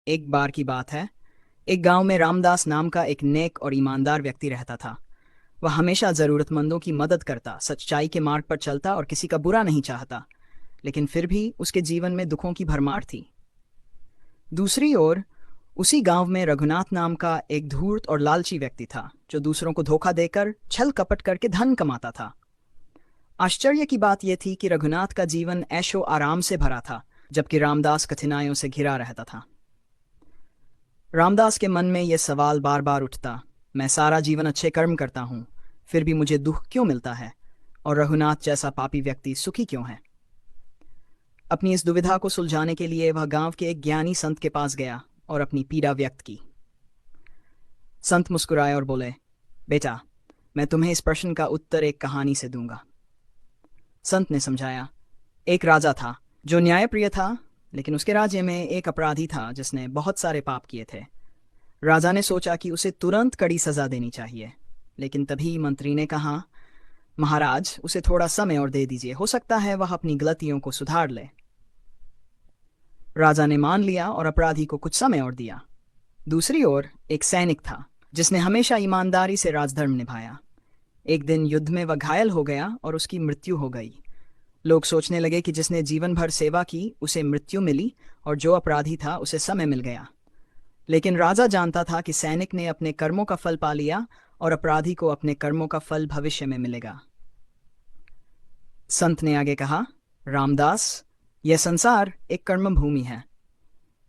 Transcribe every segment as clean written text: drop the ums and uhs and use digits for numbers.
एक बार की बात है। एक गांव में रामदास नाम का एक नेक और ईमानदार व्यक्ति रहता था। वह हमेशा जरूरतमंदों की मदद करता, सच्चाई के मार्ग पर चलता और किसी का बुरा नहीं चाहता। लेकिन फिर भी उसके जीवन में दुखों की भरमार थी। दूसरी ओर उसी गांव में रघुनाथ नाम का एक धूर्त और लालची व्यक्ति था, जो दूसरों को धोखा देकर, छल कपट करके धन कमाता था। आश्चर्य की बात यह थी कि रघुनाथ का जीवन ऐशो आराम से भरा था, जबकि रामदास कठिनाइयों से घिरा रहता था। रामदास के मन में यह सवाल बार बार उठता, मैं सारा जीवन अच्छे कर्म करता हूँ, फिर भी मुझे दुख क्यों मिलता है? और रघुनाथ जैसा पापी व्यक्ति सुखी क्यों है? अपनी इस दुविधा को सुलझाने के लिए वह गांव के एक ज्ञानी संत के पास गया और अपनी पीड़ा व्यक्त की। संत मुस्कुराए और बोले, बेटा, मैं तुम्हें इस प्रश्न का उत्तर एक कहानी से दूंगा। संत ने समझाया, एक राजा था जो न्यायप्रिय था, लेकिन उसके राज्य में एक अपराधी था जिसने बहुत सारे पाप किए थे। राजा ने सोचा कि उसे तुरंत कड़ी सजा देनी चाहिए, लेकिन तभी मंत्री ने कहा, महाराज, उसे थोड़ा समय और दे दीजिए, हो सकता है वह अपनी गलतियों को सुधार ले। राजा ने मान लिया और अपराधी को कुछ समय और दिया। दूसरी ओर एक सैनिक था जिसने हमेशा ईमानदारी से राजधर्म निभाया। एक दिन युद्ध में वह घायल हो गया और उसकी मृत्यु हो गई। लोग सोचने लगे कि जिसने जीवन भर सेवा की उसे मृत्यु मिली, और जो अपराधी था उसे समय मिल गया। लेकिन राजा जानता था कि सैनिक ने अपने कर्मों का फल पा लिया और अपराधी को अपने कर्मों का फल भविष्य में मिलेगा। संत ने आगे कहा, रामदास, यह संसार एक कर्म भूमि है।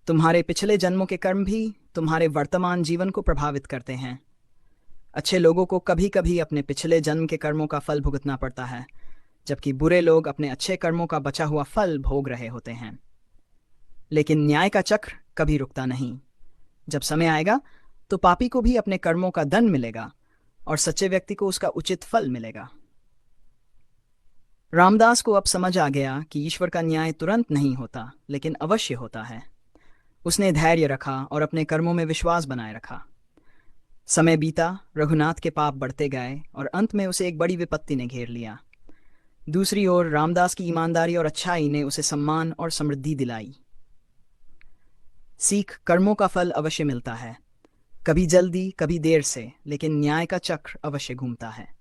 तुम्हारे पिछले जन्मों के कर्म भी तुम्हारे वर्तमान जीवन को प्रभावित करते हैं। अच्छे लोगों को कभी कभी अपने पिछले जन्म के कर्मों का फल भुगतना पड़ता है, जबकि बुरे लोग अपने अच्छे कर्मों का बचा हुआ फल भोग रहे होते हैं। लेकिन न्याय का चक्र कभी रुकता नहीं। जब समय आएगा तो पापी को भी अपने कर्मों का दंड मिलेगा और सच्चे व्यक्ति को उसका उचित फल मिलेगा। रामदास को अब समझ आ गया कि ईश्वर का न्याय तुरंत नहीं होता, लेकिन अवश्य होता है। उसने धैर्य रखा और अपने कर्मों में विश्वास बनाए रखा। समय बीता, रघुनाथ के पाप बढ़ते गए और अंत में उसे एक बड़ी विपत्ति ने घेर लिया। दूसरी ओर रामदास की ईमानदारी और अच्छाई ने उसे सम्मान और समृद्धि दिलाई। सीख, कर्मों का फल अवश्य मिलता है, कभी जल्दी कभी देर से, लेकिन न्याय का चक्र अवश्य घूमता है।